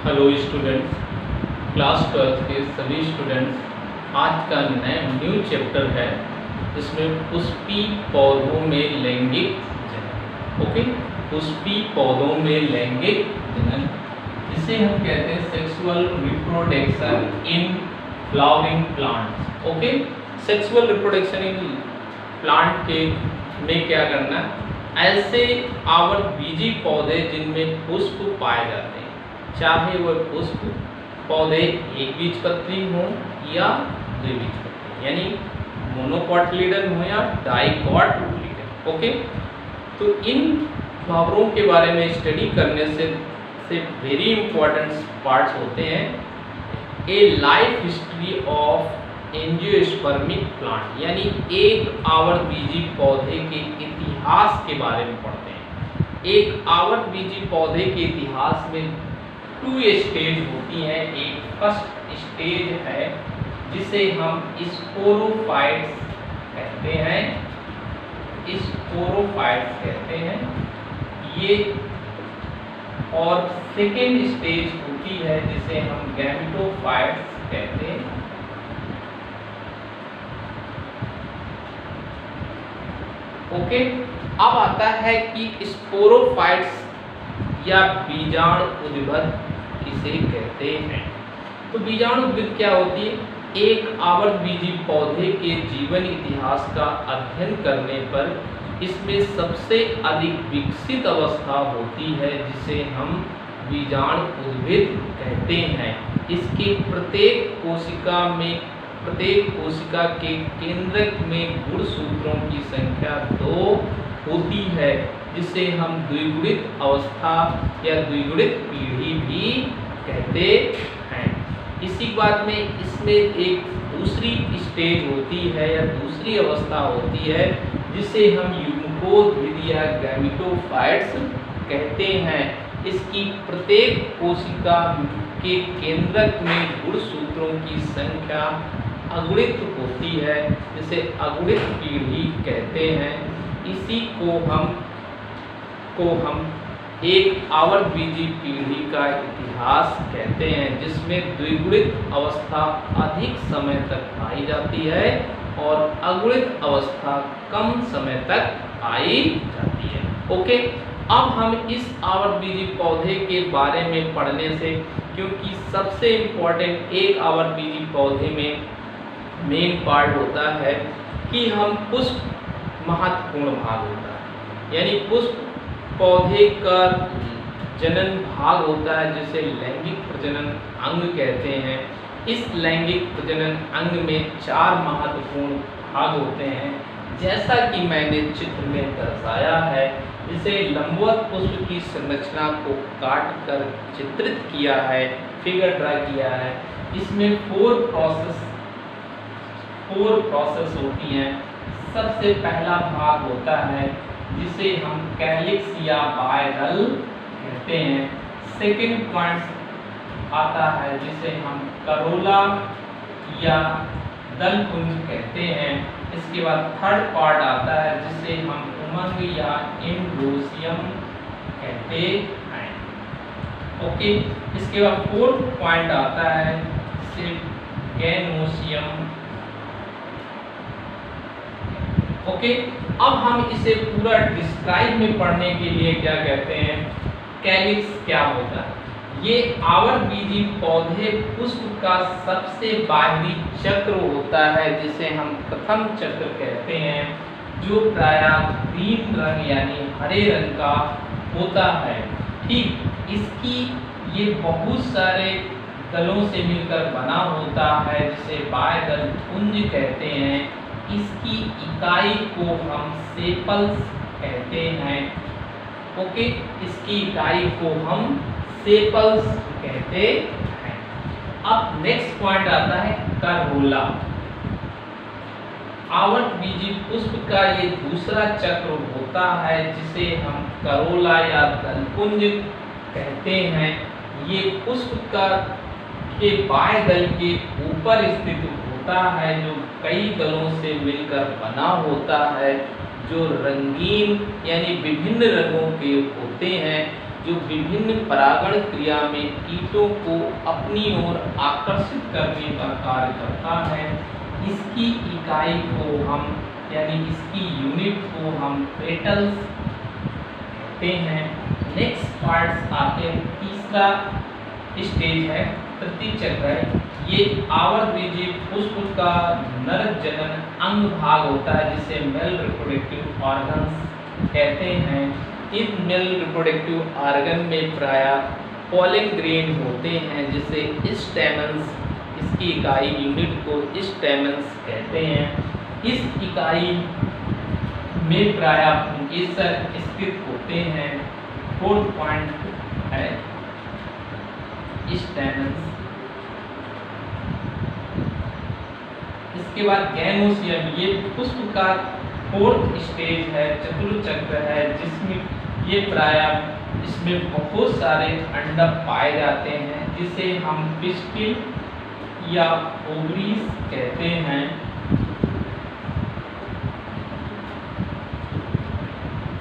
Hello students, class 12 के सभी students, आज का न्यू चैप्टर है जिसमें पुष्पी पौधों में लैंगिक जनन। ओके, पुष्पी पौधों में लैंगिक जनन, जिसे हम कहते हैं sexual reproduction in flowering plants. Okay, sexual reproduction in plant के में क्या करना, ऐसे आवृतबीजी पौधे जिनमें पुष्प पाए जाते हैं, चाहे वह पुष्प पौधे एक बीजपत्री हों या द्विबीजपत्री, यानी मोनोकोटिलिडन हो या डाइकोटिलिडन। ओके, तो इन फ्लावरों के बारे में स्टडी करने से वेरी इंपॉर्टेंट पार्ट्स होते हैं ए life history of angiospermic plant, यानी एक आवृतबीजी पौधे के इतिहास के बारे में पढ़ते हैं। एक आवृतबीजी पौधे के इतिहास में 2 स्टेज होती हैं। एक फर्स्ट स्टेज है जिसे हम स्पोरोफाइट्स कहते हैं, स्पोरोफाइट्स कहते हैं ये, और सेकेंड स्टेज होती है जिसे हम गैमेटोफाइट्स कहते हैं। ओके, अब आता है कि स्पोरोफाइट्स या बीजाणु उद्भिद किसे कहते हैं। तो बीजाणु उद्भिद क्या होती है? एक आवृतबीजी पौधे के जीवन इतिहास का अध्ययन करने पर इसमें सबसे अधिक विकसित अवस्था होती है जिसे हम बीजाणु उद्भिद कहते हैं। इसके प्रत्येक कोशिका के केंद्रक में गुणसूत्रों की संख्या 2 होती है, जिसे हम द्विगुणित अवस्था या द्विगुणित पीढ़ी भी कहते हैं। इसी बात में इसमें एक दूसरी स्टेज होती है या दूसरी अवस्था होती है जिसे हम युग्मकोद्भिद या गैमेटोफाइट्स कहते हैं। इसकी प्रत्येक कोशिका के केंद्रक में गुणसूत्रों की संख्या अगुणित होती है, जिसे अगुणित पीढ़ी कहते हैं। इसी को हम एक आवृतबीजी पीढ़ी का इतिहास कहते हैं, जिसमें द्विगुणित अवस्था अधिक समय तक पाई जाती है और अगुणित अवस्था कम समय तक पाई जाती है। ओके, अब हम इस आवृतबीजी पौधे के बारे में पढ़ने से, क्योंकि सबसे इम्पोर्टेंट एक आवृतबीजी पौधे में मेन पार्ट होता है कि हम पुष्प महत्वपूर्ण भाग होता है, यानी पुष्प पौधे का जनन भाग होता है जिसे लैंगिक प्रजनन अंग कहते हैं। इस लैंगिक प्रजनन अंग में 4 महत्वपूर्ण भाग होते हैं, जैसा कि मैंने चित्र में दर्शाया है। इसे लंबवत पुष्प की संरचना को काट कर चित्रित किया है, फिगर ड्रा किया है। इसमें 4 प्रोसेस होती हैं। सबसे पहला भाग होता है जिसे हम कैलिक्स या बायदल कहते हैं। सेकंड पॉइंट आता है जिसे हम करोला या दलपुंज कहते हैं। इसके बाद थर्ड पार्ट आता है जिसे हम उमंग या एंड्रोसियम कहते हैं। ओके, इसके बाद फोर्थ पॉइंट आता है जिसे गैनोसियम। ओके, अब हम इसे पूरा डिस्क्राइब में पढ़ने के लिए क्या कहते हैं, कैलिक्स क्या होता है। ये आवृतबीजी पौधे पुष्प का सबसे बाहरी चक्र होता है जिसे हम प्रथम चक्र कहते हैं, जो प्रायः ग्रीन रंग यानी हरे रंग का होता है। ठीक, इसकी ये बहुत सारे दलों से मिलकर बना होता है जिसे बाह्यदल पुंज कहते हैं। इसकी इकाई को हम सेपल्स कहते हैं। ओके, इसकी इकाई को हम सेपल्स कहते हैं। अब नेक्स्ट पॉइंट आता है करोला। आवृतबीजी पुष्प का ये दूसरा चक्र होता है जिसे हम करोला या दलपुंज कहते हैं। ये पुष्प के बाह्य दल के ऊपर स्थित होता है, जो कई दलों से मिलकर बना होता है, जो रंगीन यानी विभिन्न रंगों के होते हैं। जो विभिन्न परागण क्रिया में कीटों को अपनी ओर आकर्षित करने का कार्य करता है। इसकी इकाई को हम यानी इसकी यूनिट को हम पेटल्स कहते हैं। नेक्स्ट पार्ट्स आते हैं, तीसरा स्टेज है प्रतिचक्र। ये आवर्तबीजी पुष्प का नर जनन अंग भाग होता है जिसे मेल रिप्रोडक्टिव ऑर्गन्स कहते हैं। इस मेल रिप्रोडक्टिव ऑर्गन में प्रायः पॉलन ग्रेन होते हैं जिसे स्टैमेंस, इसकी इकाई यूनिट को स्टैमेंस कहते हैं। इस इकाई में प्रायः पुंकेसर स्थित होते हैं। फोर्थ पॉइंट है स्टैमेंस। इसके बाद गैनोसियम, ये पुष्प का फोर्थ स्टेज है, चतुर्चक्र है, जिसमें ये प्रायः इसमें बहुत सारे अंडक पाए जाते हैं जिसे हम पिस्टिल या ओवरीज कहते हैं।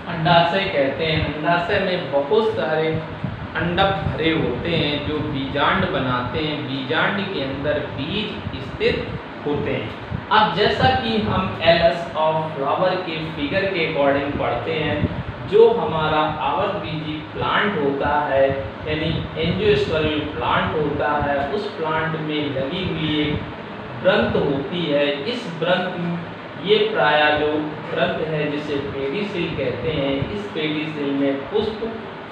अंडाशय कहते हैं। अंडाशय में बहुत सारे अंडक भरे होते हैं जो बीजांड बनाते हैं। बीजांड के अंदर बीज स्थित होते हैं। अब जैसा कि हम एलएस ऑफ फ्लावर के फिगर के अकॉर्डिंग पढ़ते हैं, जो हमारा आवर्तबीजी प्लांट होता है यानी एंजियोस्पर्मिक प्लांट होता है, उस प्लांट में लगी हुई एक ग्रंथ होती है। इस ग्रंथ ये प्रायः जो ग्रंथ है जिसे पेडिसिल कहते हैं, इस पेडिसिल में पुष्प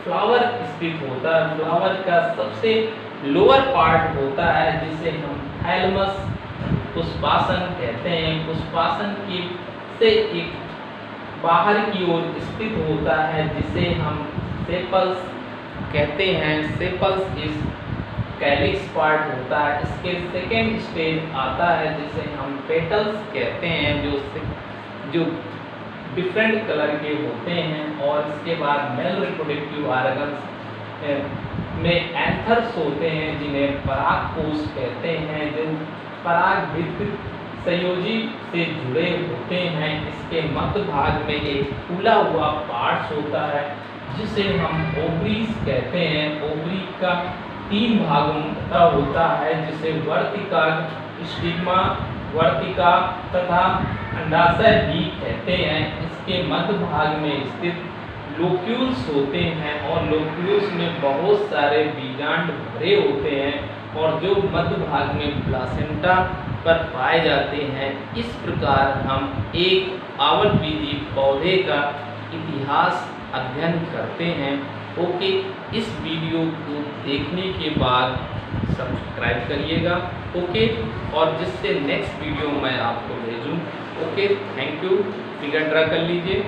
फ्लावर स्थित होता है। फ्लावर का सबसे लोअर पार्ट होता है जिसे हम थैलमस पुष्पासन कहते हैं। पुष्पासन की से एक बाहर की ओर स्थित होता है जिसे हम सेपल्स कहते हैं। सेपल्स इस कैलिक्स पार्ट होता है। इसके सेकेंड स्टेज आता है जिसे हम पेटल्स कहते हैं, जो डिफरेंट कलर के होते हैं। और इसके बाद मेल रिप्रोडक्टिव ऑर्गन्स में एंथर्स होते हैं जिन्हें परागकोश कहते हैं, जो परागभित्ति संयोजी से जुड़े होते हैं। इसके मध्य भाग में एक फूला हुआ पार्ट्स होता है जिसे हम ओवरीज कहते हैं। ओवरी का 3 भागों का होता है जिसे वर्तिका, स्टिग्मा, वर्तिका तथा अंडाशय भी कहते हैं। इसके मध्य भाग में स्थित लोक्यूल्स होते हैं और लोक्यूल्स में बहुत सारे बीजांड भरे होते हैं और जो मध्य भाग में प्लासेंटा पर पाए जाते हैं। इस प्रकार हम एक आवर्तबीजी पौधे का इतिहास अध्ययन करते हैं। ओके, इस वीडियो को देखने के बाद सब्सक्राइब करिएगा। ओके, और जिससे नेक्स्ट वीडियो मैं आपको भेजूं। Okay, thank you. Figure draw कर लीजिए।